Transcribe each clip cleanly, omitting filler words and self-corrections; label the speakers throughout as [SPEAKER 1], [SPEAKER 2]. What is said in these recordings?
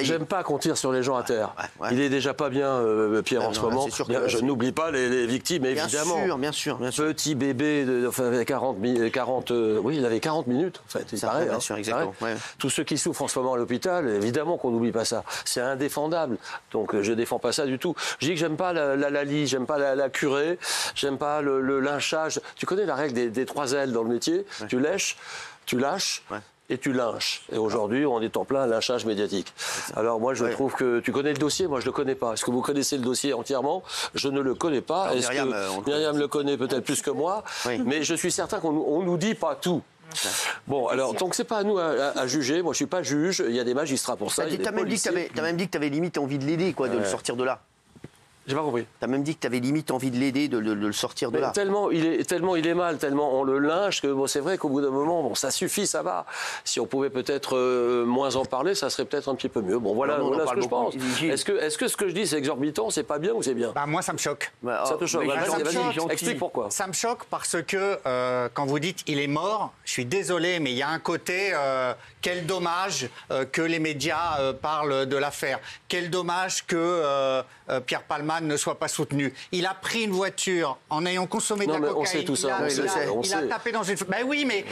[SPEAKER 1] J'aime pas qu'on tire sur les gens à terre. Il est déjà pas bien, Pierre, en ce moment. Je n'oublie pas les victimes, évidemment.
[SPEAKER 2] Bien sûr.
[SPEAKER 1] Petit bébé, de 40 oui, il avait 40 minutes, en fait. C'est pareil.
[SPEAKER 2] Bien sûr, exactement. Ouais.
[SPEAKER 1] Tous ceux qui souffrent en ce moment à l'hôpital, évidemment qu'on n'oublie pas ça. C'est indéfendable. Donc, je défends pas ça du tout. Je dis que j'aime pas la Lali, j'aime pas la curée, j'aime pas le lynchage. Tu connais la règle des 3 L dans le métier. Tu lèches, tu lâches. Et tu lynches. Et aujourd'hui, on est en plein lynchage médiatique. Alors moi, je trouve que... Tu connais le dossier, moi je le connais pas. Est-ce que vous connaissez le dossier entièrement? Je ne le connais pas.
[SPEAKER 2] Alors,
[SPEAKER 1] Myriam le connaît peut-être plus que moi. Mais je suis certain qu'on nous dit pas tout. Bon, alors, donc c'est pas à nous à juger. Moi, je suis pas juge. Il y a des magistrats pour ça.
[SPEAKER 2] T'as même dit que t'avais limite envie de l'aider, quoi, de le sortir de là.
[SPEAKER 1] J'ai pas compris.
[SPEAKER 2] T'as même dit que t'avais limite envie de l'aider, de le sortir de là.
[SPEAKER 1] Tellement il est mal, tellement on le lynche que bon, c'est vrai qu'au bout d'un moment, bon, ça suffit, ça va. Si on pouvait peut-être moins en parler, ça serait peut-être un petit peu mieux. Bon, voilà ce que je pense. Est-ce que ce que je dis, c'est exorbitant, c'est pas bien ou c'est bien?
[SPEAKER 3] Bah, moi, ça me choque.
[SPEAKER 1] Ça te choque? Vas-y, explique pourquoi.
[SPEAKER 3] Ça me choque parce que quand vous dites il est mort, je suis désolé, mais il y a un côté quel dommage que les médias parlent de l'affaire. Quel dommage que Pierre Palmade ne soit pas soutenu. Il a pris une voiture en ayant consommé de la cocaïne.
[SPEAKER 1] On sait tout ça.
[SPEAKER 3] Il a tapé dans une... Ben oui, mais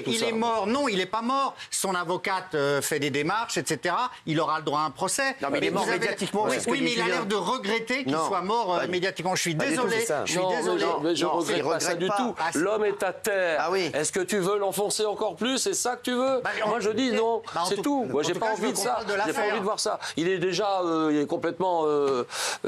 [SPEAKER 3] il est mort. Non, il n'est pas mort. Son avocate fait des démarches, etc. Il aura le droit à un procès.
[SPEAKER 2] Non, mais il est mort médiatiquement.
[SPEAKER 3] Oui, mais il a l'air de regretter qu'il soit mort médiatiquement. Je suis désolé. Je
[SPEAKER 1] ne regrette pas ça du tout. L'homme est à terre. Est-ce que tu veux l'enfoncer encore plus? C'est ça que tu veux? Moi, je dis non. C'est tout. Moi, j'ai pas envie de ça. J'ai pas envie de voir ça. Il est déjà complètement...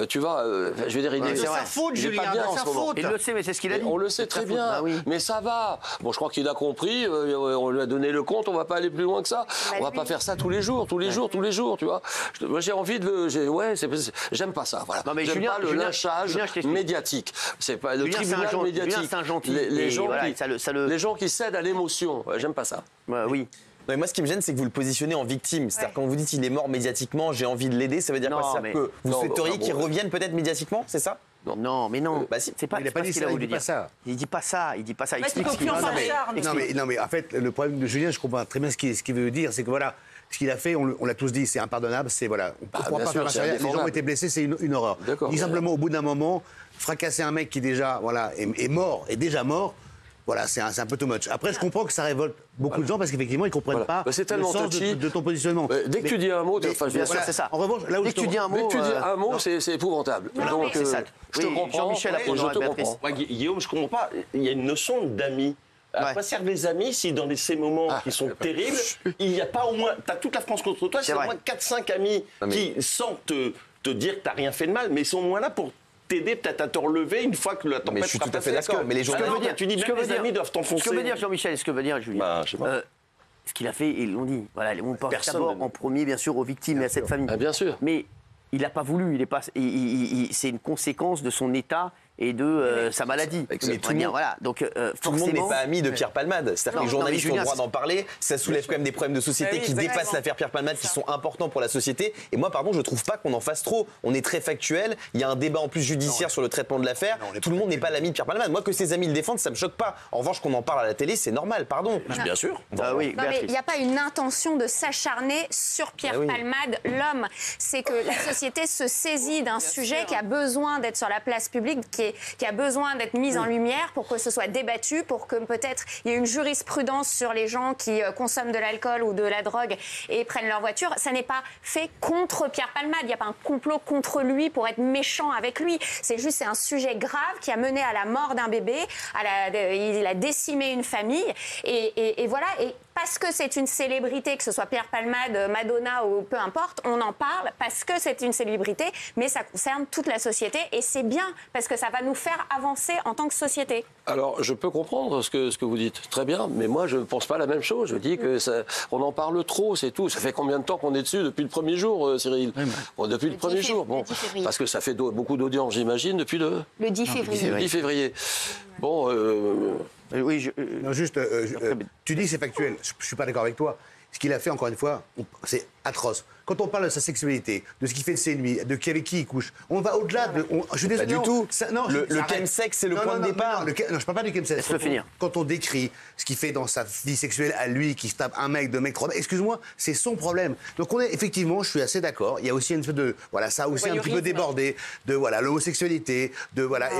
[SPEAKER 1] Tu vois, je veux dire, il est
[SPEAKER 3] sa faute, Julien,
[SPEAKER 1] pas bien en ce moment.
[SPEAKER 2] Il le sait, mais c'est ce qu'il a dit.
[SPEAKER 1] On le sait très bien, mais ça va. Bon, je crois qu'il a compris, on lui a donné le compte, on va pas aller plus loin que ça. On va pas faire ça tous les jours, tu vois. Moi, j'ai envie de le... j'aime pas ça, voilà.
[SPEAKER 2] Non, mais
[SPEAKER 1] j'aime pas le lynchage médiatique. C'est pas le tribunal médiatique. Les gens qui cèdent à l'émotion, j'aime pas ça.
[SPEAKER 2] Oui.
[SPEAKER 4] Non, mais moi, ce qui me gêne, c'est que vous le positionnez en victime. C'est-à-dire, quand vous dites qu'il est mort médiatiquement, j'ai envie de l'aider, ça veut dire quoi? C'est-à-dire que vous souhaiteriez qu'il revienne peut-être médiatiquement, c'est ça?
[SPEAKER 2] Non, mais non.
[SPEAKER 4] Bah, si.
[SPEAKER 2] C'est pas,
[SPEAKER 5] il n'a pas dit ça, il dit pas ça.
[SPEAKER 2] Il dit pas ça. Il explique ce
[SPEAKER 6] qu'il
[SPEAKER 2] qu'il
[SPEAKER 6] veut.
[SPEAKER 5] Non, mais en fait, le problème de Julien, je comprends très bien ce qu'il veut dire, c'est que voilà, ce qu'il a fait, on l'a tous dit, c'est impardonnable, c'est voilà, on ne pourra pas faire ça. Les gens ont été blessés, c'est une horreur. Dit simplement, au bout d'un moment, fracasser un mec qui déjà est mort, est déjà mort. Voilà, c'est un peu too much. Après, je comprends que ça révolte beaucoup de gens parce qu'effectivement, ils ne comprennent pas
[SPEAKER 1] le sens
[SPEAKER 5] de ton positionnement.
[SPEAKER 1] Dès que tu dis un mot,
[SPEAKER 2] bien sûr, c'est ça.
[SPEAKER 5] En revanche, là où
[SPEAKER 2] dès que tu dis un mot,
[SPEAKER 1] c'est épouvantable. Donc,
[SPEAKER 2] c'est ça.
[SPEAKER 1] Je te comprends.
[SPEAKER 2] Jean-Michel, après,
[SPEAKER 1] je te comprends.
[SPEAKER 6] Guillaume, je comprends pas. Il y a une notion d'amis. À quoi servent les amis si dans ces moments qui sont terribles, il n'y a pas au moins... Tu as toute la France contre toi, c'est au moins 4-5 amis qui, sans te dire que tu n'as rien fait de mal, mais ils sont au moins là pour t'aider peut-être à te relever une fois que la tempête
[SPEAKER 4] mais je suis tout à fait d'accord. Mais les gens
[SPEAKER 6] tu dis même les amis doivent t'enfoncer.
[SPEAKER 2] Ce que veut dire Jean-Michel, ce que veut dire Julien. Ce qu'il a fait, ils l'ont dit. Voilà, on pense d'abord en premier, bien sûr, aux victimes et à cette famille.
[SPEAKER 1] Bien sûr.
[SPEAKER 2] Mais il n'a pas voulu. C'est une conséquence de son état et de sa maladie.
[SPEAKER 4] Mais tout le monde n'est pas ami de Pierre Palmade. C'est-à-dire que les journalistes ont le droit d'en parler. Ça soulève quand même des problèmes de société qui dépassent l'affaire Pierre Palmade, qui sont importants pour la société. Et moi, pardon, je trouve pas qu'on en fasse trop. On est très factuel. Il y a un débat en plus judiciaire sur le traitement de l'affaire. Tout le monde n'est pas l'ami de Pierre Palmade. Moi, que ses amis le défendent, ça me choque pas. En revanche, qu'on en parle à la télé, c'est normal. Pardon.
[SPEAKER 1] Bien sûr.
[SPEAKER 2] Oui,
[SPEAKER 7] non, mais il n'y a pas une intention de s'acharner sur Pierre Palmade, l'homme. C'est que la société se saisit d'un sujet qui a besoin d'être sur la place publique, qui a besoin d'être mise en lumière pour que ce soit débattu, pour que peut-être il y ait une jurisprudence sur les gens qui consomment de l'alcool ou de la drogue et prennent leur voiture. Ça n'est pas fait contre Pierre Palmade. Il n'y a pas un complot contre lui pour être méchant avec lui. C'est un sujet grave qui a mené à la mort d'un bébé. Il a décimé une famille. Et voilà. Et parce que c'est une célébrité, que ce soit Pierre Palmade, Madonna ou peu importe, on en parle parce que c'est une célébrité, mais ça concerne toute la société et c'est bien parce que ça va nous faire avancer en tant que société.
[SPEAKER 1] Alors, je peux comprendre ce que vous dites, très bien, mais moi, je ne pense pas la même chose. Je dis que on en parle trop, c'est tout. Ça fait combien de temps qu'on est dessus? Depuis le premier jour, Cyril? Depuis le premier jour. Bon, parce que ça fait beaucoup d'audience, j'imagine, depuis le 10 février. Le 10 février. Bon...
[SPEAKER 5] Oui, non, juste, tu dis que c'est factuel. Je ne suis pas d'accord avec toi. Ce qu'il a fait, encore une fois, c'est atroce. quand on parle de sa sexualité, de ce qu'il fait de ses nuits, de avec qui il couche, on va au-delà de. Je suis désolé.
[SPEAKER 4] Pas du tout.
[SPEAKER 5] Non,
[SPEAKER 4] le chemsex, c'est le point de départ.
[SPEAKER 5] Non, je parle pas du chemsex.
[SPEAKER 2] Laisse-le finir.
[SPEAKER 5] Quand on décrit ce qu'il fait dans sa vie sexuelle à lui, qui se tape un mec, deux mecs, trois mecs, excuse-moi, c'est son problème. Donc on est effectivement, je suis assez d'accord. Il y a aussi une espèce de voilà, ça a aussi un petit peu débordé de voilà l'homosexualité, de voilà.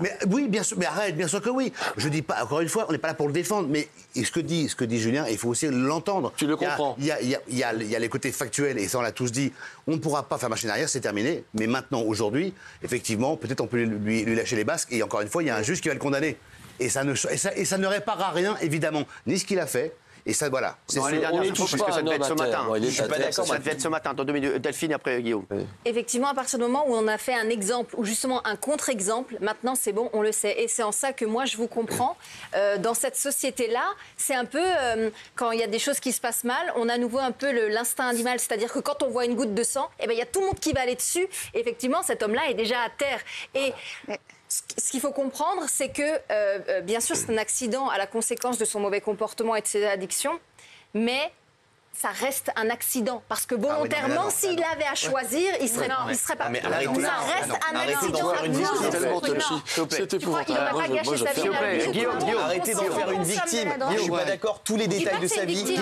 [SPEAKER 5] Mais oui, bien sûr, mais arrête, bien sûr que oui. Je dis pas encore une fois, on n'est pas là pour le défendre, mais ce que dit Julien, il faut aussi l'entendre.
[SPEAKER 1] Tu le comprends.
[SPEAKER 5] Il y a les côtés factuels et ça on l'a tous dit. On ne pourra pas faire machine arrière, c'est terminé. Mais maintenant, aujourd'hui, effectivement, peut-être on peut lui lâcher les basques. Et encore une fois, il y a un juge qui va le condamner. Et ça ne réparera rien, évidemment, ni ce qu'il a fait. Et ça, voilà.
[SPEAKER 2] Non, les dernières infos, parce que ça devait être ce matin. Je suis pas d'accord, ça devait être ce matin. Dans 2 minutes. Delphine, après Guillaume.
[SPEAKER 8] Effectivement, à partir du moment où on a fait un exemple, ou justement un contre-exemple, maintenant c'est bon, on le sait. Et c'est en ça que moi, je vous comprends. Dans cette société-là, c'est un peu, quand il y a des choses qui se passent mal, on a à nouveau un peu l'instinct animal. C'est-à-dire que quand on voit une goutte de sang, eh ben, il y a tout le monde qui va aller dessus. Et effectivement, cet homme-là est déjà à terre. Et ce qu'il faut comprendre, c'est que, bien sûr, c'est un accident à la conséquence de son mauvais comportement et de ses addictions, mais ça reste un accident. Parce que volontairement, s'il avait à choisir, il serait pas... Ça reste un accident.
[SPEAKER 1] C'était épouvantable.
[SPEAKER 4] Arrêtez d'en faire une victime. Je suis pas d'accord. Tous les détails de sa vie,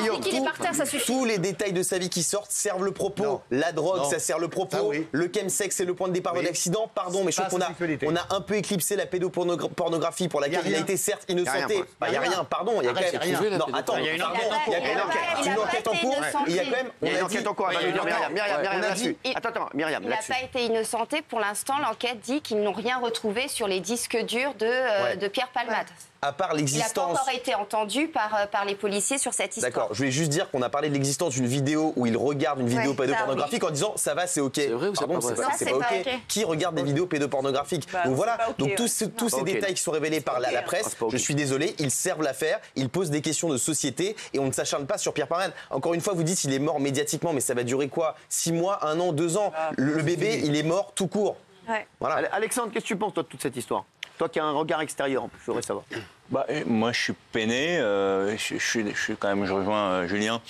[SPEAKER 4] tous les détails de sa vie qui sortent servent le propos. La drogue, ça sert le propos. Le chemsex, c'est le point de départ de l'accident. Pardon, mais je trouve qu'on a un peu éclipsé la pédopornographie pour laquelle il a été certes innocenté. Il y a rien. Pardon, il y a quand même... Non, attends, il y a une enquête en cours. Il y a quand même
[SPEAKER 2] une enquête en cours. Myriam, là-dessus. Attends, Myriam,
[SPEAKER 9] là-dessus. Il n'a pas été innocenté. Pour l'instant, l'enquête dit qu'ils n'ont rien retrouvé sur les disques durs de Pierre Palmade.
[SPEAKER 4] À part l'existence...
[SPEAKER 9] Il n'a pas encore été entendu par les policiers sur cette histoire.
[SPEAKER 4] D'accord, je voulais juste dire qu'on a parlé de l'existence d'une vidéo où il regarde une vidéo pédopornographique en disant ça va, c'est ok.
[SPEAKER 1] C'est vrai ou c'est pas vrai ?
[SPEAKER 4] C'est pas ok. Qui regarde des vidéos pédopornographiques ? Donc voilà, donc tous ces détails qui sont révélés par la presse, je suis désolé, ils servent l'affaire, ils posent des questions de société et on ne s'acharne pas sur Pierre Palmade. Encore une fois, vous dites il est mort médiatiquement, mais ça va durer quoi ? 6 mois, 1 an, 2 ans ? Le bébé, il est mort tout court.
[SPEAKER 2] Voilà. Alexandre, qu'est-ce que tu penses toi de toute cette histoire ? Toi qui as un regard extérieur, je voudrais savoir.
[SPEAKER 10] Moi, je suis peiné. Je rejoins Julien.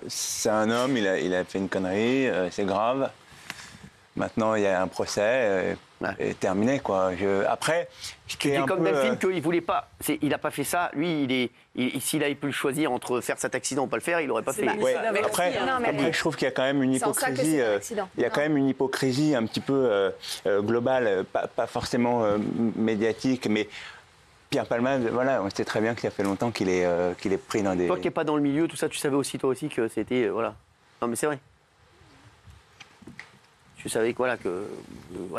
[SPEAKER 10] C'est un homme, il a fait une connerie, c'est grave. Maintenant, il y a un procès et terminé, quoi. Après, ce qui est
[SPEAKER 2] comme Delphine qu'il voulait pas. Il n'a pas fait ça. Lui, s'il avait pu le choisir entre faire cet accident ou pas le faire, il n'aurait pas fait.
[SPEAKER 10] Après, je trouve qu'il y a quand même une hypocrisie. Il y a quand même une hypocrisie un petit peu globale, pas forcément médiatique, mais. Pierre Palmade, voilà, on sait très bien qu'il a fait longtemps qu'il est pris dans des...
[SPEAKER 2] Toi qui n'es pas dans le milieu, tout ça, tu savais aussi, toi aussi, que c'était... voilà. Non, mais c'est vrai. Tu savais que,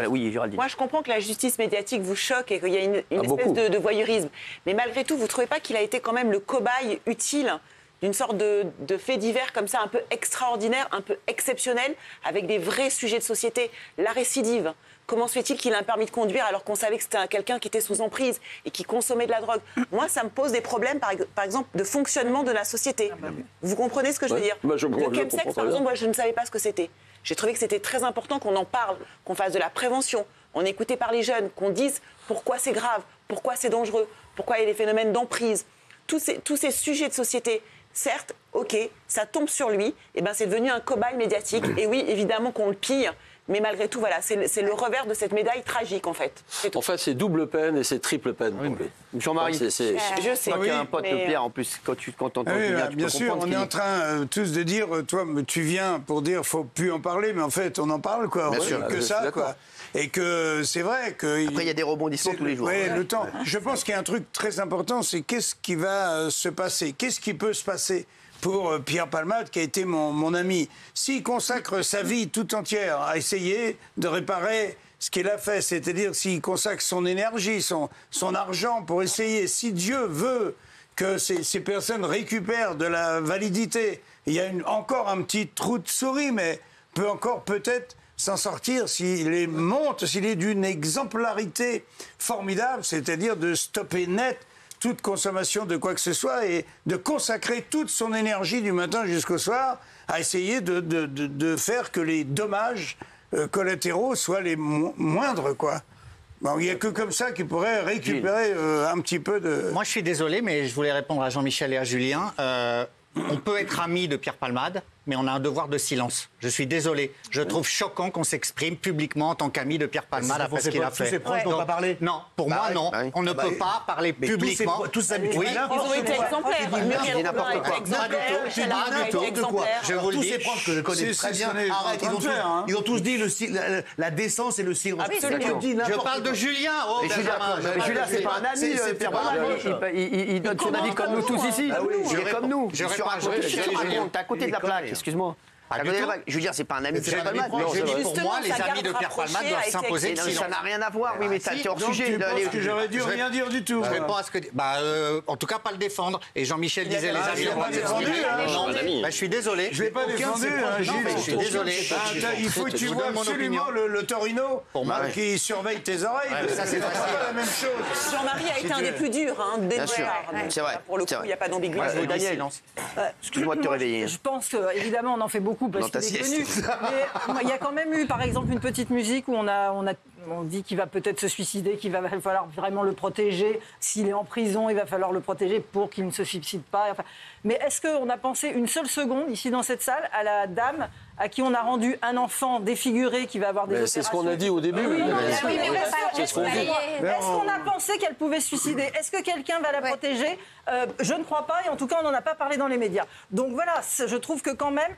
[SPEAKER 2] oui, Géraldine.
[SPEAKER 11] Moi, je comprends que la justice médiatique vous choque et qu'il y a une espèce de voyeurisme. Mais malgré tout, vous ne trouvez pas qu'il a été quand même le cobaye utile d'une sorte de fait divers comme ça, un peu extraordinaire, un peu exceptionnel, avec des vrais sujets de société ? La récidive. Comment se fait-il qu'il a un permis de conduire alors qu'on savait que c'était quelqu'un qui était sous emprise et qui consommait de la drogue ? Moi, ça me pose des problèmes, par exemple, de fonctionnement de la société. Vous comprenez ce que je veux dire ? Le chemsex, par exemple, moi, je ne savais pas ce que c'était. J'ai trouvé que c'était très important qu'on en parle, qu'on fasse de la prévention, on est écouté par les jeunes, qu'on dise pourquoi c'est grave, pourquoi c'est dangereux, pourquoi il y a des phénomènes d'emprise. Tous ces sujets de société, certes, ok, ça tombe sur lui, et ben c'est devenu un cobaye médiatique. Et oui, évidemment qu'on le pille. Mais malgré tout, voilà, c'est le revers de cette médaille tragique, en fait.
[SPEAKER 1] En fait, c'est double peine et c'est triple peine.
[SPEAKER 2] Jean-Marie,
[SPEAKER 11] je sais.
[SPEAKER 2] Toi qui as un pote de Pierre, en plus, quand tu entends Julien, tu
[SPEAKER 12] bien
[SPEAKER 2] peux
[SPEAKER 12] sûr, on est en train tous de dire, toi, tu viens pour dire, faut plus en parler, mais en fait, on en parle, quoi.
[SPEAKER 5] Bien sûr,
[SPEAKER 12] que ça, quoi. Et que c'est vrai que...
[SPEAKER 2] Après, il y a des rebondissements tous les jours.
[SPEAKER 12] Oui, le temps. Je pense qu'il y a un truc très important, c'est qu'est-ce qui va se passer ? Qu'est-ce qui peut se passer ? Pour Pierre Palmade, qui a été mon ami. S'il consacre sa vie tout entière à essayer de réparer ce qu'il a fait, c'est-à-dire s'il consacre son énergie, son argent pour essayer, si Dieu veut que ces personnes récupèrent de la validité, il y a encore un petit trou de souris, mais peut encore peut-être s'en sortir s'il est d'une exemplarité formidable, c'est-à-dire de stopper net toute consommation de quoi que ce soit et de consacrer toute son énergie du matin jusqu'au soir à essayer de faire que les dommages collatéraux soient les moindres, quoi. Bon, il n'y a que comme ça qu'il pourrait récupérer un petit peu de...
[SPEAKER 3] Moi, je suis désolé, mais je voulais répondre à Jean-Michel et à Julien. On peut être ami de Pierre Palmade, mais on a un devoir de silence. Je suis désolé. Je trouve choquant qu'on s'exprime publiquement en tant qu'ami de Pierre Palmade après ce qu'il a fait.
[SPEAKER 5] Tous ses proches n'ont pas parlé.
[SPEAKER 3] Non, pour moi, non. On ne peut pas parler publiquement.
[SPEAKER 5] Tous ses habitués.
[SPEAKER 11] Ils ont été exemplaires.
[SPEAKER 2] C'est n'importe quoi.
[SPEAKER 3] Je vous le dis.
[SPEAKER 5] Tous ses proches que je connais très bien, arrête, ils ont tous dit la décence et le silence.
[SPEAKER 3] Je parle de Julien.
[SPEAKER 2] Julien, c'est pas un ami, Pierre Palmade. Il donne son avis comme nous tous ici. Il est comme nous. T'es à côté de la plaque, excuse-moi. Je veux dire, c'est pas un ami de Pierre Palmade.
[SPEAKER 3] Pour moi, les amis de Pierre Palmade doivent s'imposer.
[SPEAKER 2] Ça n'a rien à voir, oui, mais t'es hors sujet.
[SPEAKER 12] Tu penses que j'aurais dû rien dire du tout.
[SPEAKER 3] Je réponds à ce que. En tout cas, pas le défendre. Et Jean-Michel disait les amis. Je suis désolé.
[SPEAKER 12] Je l'ai pas défendu, Gilles.
[SPEAKER 3] Je suis désolé.
[SPEAKER 12] Il faut que tu vois absolument le Torino qui surveille tes oreilles.
[SPEAKER 3] Ça, c'est pas
[SPEAKER 12] la même chose.
[SPEAKER 11] Jean-Marie a été un des plus durs dès le départ.
[SPEAKER 2] C'est vrai.
[SPEAKER 11] Pour le coup, il n'y a pas d'ambiguïté.
[SPEAKER 2] Daniel, excuse-moi de te réveiller.
[SPEAKER 13] Je pense qu'évidemment, on en fait beaucoup parce qu'il est connu. Mais il y a quand même eu, par exemple, une petite musique où on dit qu'il va peut-être se suicider, qu'il va falloir vraiment le protéger. S'il est en prison, il va falloir le protéger pour qu'il ne se suicide pas. Enfin, mais est-ce qu'on a pensé une seule seconde, ici dans cette salle, à la dame à qui on a rendu un enfant défiguré qui va avoir des opérations?
[SPEAKER 1] C'est ce qu'on a dit au début.
[SPEAKER 13] Est-ce qu'on a pensé qu'elle pouvait se suicider? Est-ce que quelqu'un va la protéger? Je ne crois pas, et en tout cas, on n'en a pas parlé dans les médias. Donc voilà, je trouve que quand même,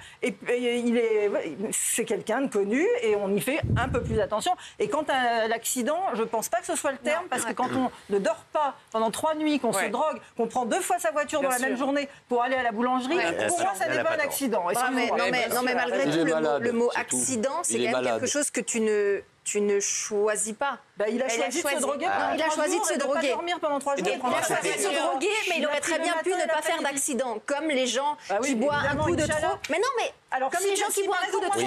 [SPEAKER 13] c'est quelqu'un de connu, et on y fait un peu plus attention. Et quant à l'accident, je ne pense pas que ce soit le terme, parce que quand on ne dort pas pendant 3 nuits, qu'on se drogue, qu'on prend 2 fois sa voiture dans la même journée pour aller à la boulangerie, pour moi, ça n'est pas un accident.
[SPEAKER 8] Non, mais malgré tout, le mot accident, c'est quand même quelque chose que tu ne choisis pas.
[SPEAKER 13] Il a choisi de se droguer.
[SPEAKER 8] Il a choisi de se droguer.
[SPEAKER 13] Il a dormir pendant 3 jours.
[SPEAKER 8] Il a choisi de se droguer, mais il aurait très bien pu ne pas faire d'accident. Comme les gens qui boivent un coup de trop. Mais non, mais comme les gens qui boivent un coup de trop.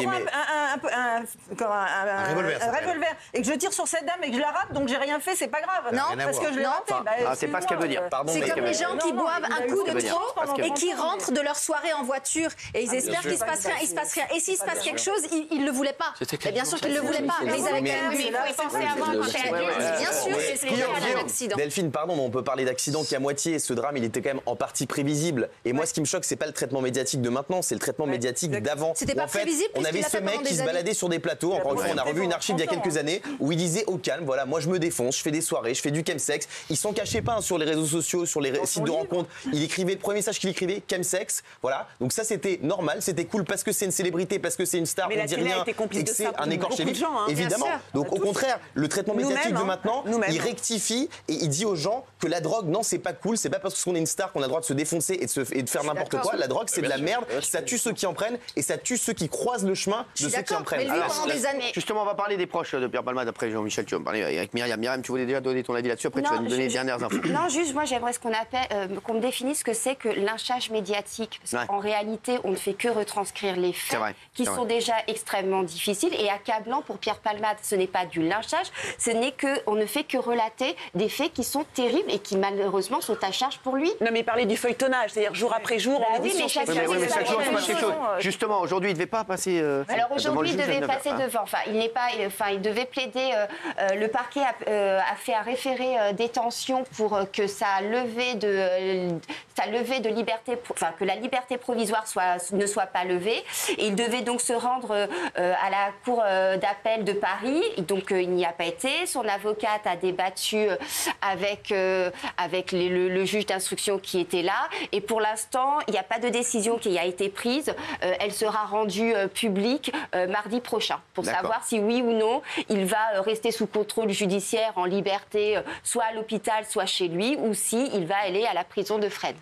[SPEAKER 13] Un revolver. Et que je tire sur cette dame et que je la rate, donc j'ai rien fait, c'est pas grave.
[SPEAKER 8] Non,
[SPEAKER 13] parce que je l'ai raté.
[SPEAKER 2] C'est pas ce qu'elle veut dire.
[SPEAKER 8] C'est comme les gens qui boivent un coup de trop et qui rentrent de leur soirée en voiture et ils espèrent qu'il se passe rien. Il se passe rien. Et s'il se passe quelque chose, ils le voulaient pas. Bien sûr qu'ils le voulaient pas. Mais ils avaient quand même. Il faut penser avant. Bien sûr, c'est un accident.
[SPEAKER 4] Delphine, pardon, mais on peut parler d'accident qui à moitié. Ce drame, il était quand même en partie prévisible. Et moi, ce qui me choque, c'est pas le traitement médiatique de maintenant, c'est le traitement médiatique d'avant.
[SPEAKER 8] C'était pas prévisible.
[SPEAKER 4] On avait ce mec qui se baladait sur des plateaux. Encore une fois, on a revu une archive il y a quelques années où il disait au calme, voilà, moi je me défonce, je fais des soirées, je fais du chemsex. Il s'en cachait pas sur les réseaux sociaux, sur les sites de rencontres. Il écrivait le premier message qu'il écrivait, chemsex. Voilà. Donc ça, c'était normal, c'était cool parce que c'est une célébrité, parce que c'est une star.
[SPEAKER 11] Mais
[SPEAKER 4] on
[SPEAKER 11] la
[SPEAKER 4] dit
[SPEAKER 11] télé
[SPEAKER 4] rien
[SPEAKER 11] a été complice de ça
[SPEAKER 4] un écorché vif. Évidemment. Donc au contraire, le traitement médiatique de maintenant, il rectifie et il dit aux gens que la drogue, non, c'est pas cool, c'est pas parce qu'on est une star qu'on a le droit de se défoncer et de faire n'importe quoi. La drogue, c'est de la merde, ça tue ceux qui en prennent et ça tue ceux qui croisent le chemin de ceux qui en prennent.
[SPEAKER 2] Justement, on va parler des proches de Pierre Palmade. Après, Jean-Michel, tu vas me parler avec Myriam. Myriam, tu voulais déjà donner ton avis là-dessus. Après, tu vas nous donner les dernières infos.
[SPEAKER 9] Non, juste, moi, j'aimerais qu'on me définisse ce que c'est que lynchage médiatique. Parce qu'en réalité, on ne fait que retranscrire les faits qui sont déjà extrêmement difficiles et accablants pour Pierre Palmade. Ce n'est pas du lynchage, on ne fait que relater des faits qui sont terribles et qui, malheureusement, sont à charge pour lui.
[SPEAKER 11] Non, mais parler du feuilletonnage, c'est-à-dire jour après jour, on
[SPEAKER 9] mais chaque jour,
[SPEAKER 2] c'est pas quelque chose. Justement, aujourd'hui, il ne devait pas passer.
[SPEAKER 9] Alors aujourd'hui, il devait passer devant. Il devait plaider. Le parquet a fait un référé détention pour que sa levée de liberté, que la liberté provisoire ne soit pas levée. Et il devait donc se rendre à la cour d'appel de Paris. Donc il n'y a pas été. Son avocate a débattu avec le juge d'instruction qui était là. Et pour l'instant, il n'y a pas de décision qui a été prise. Elle sera rendue publique mardi prochain pour savoir si oui ou non il va rester sous contrôle judiciaire en liberté, soit à l'hôpital, soit chez lui, ou si il va aller à la prison de Fresnes.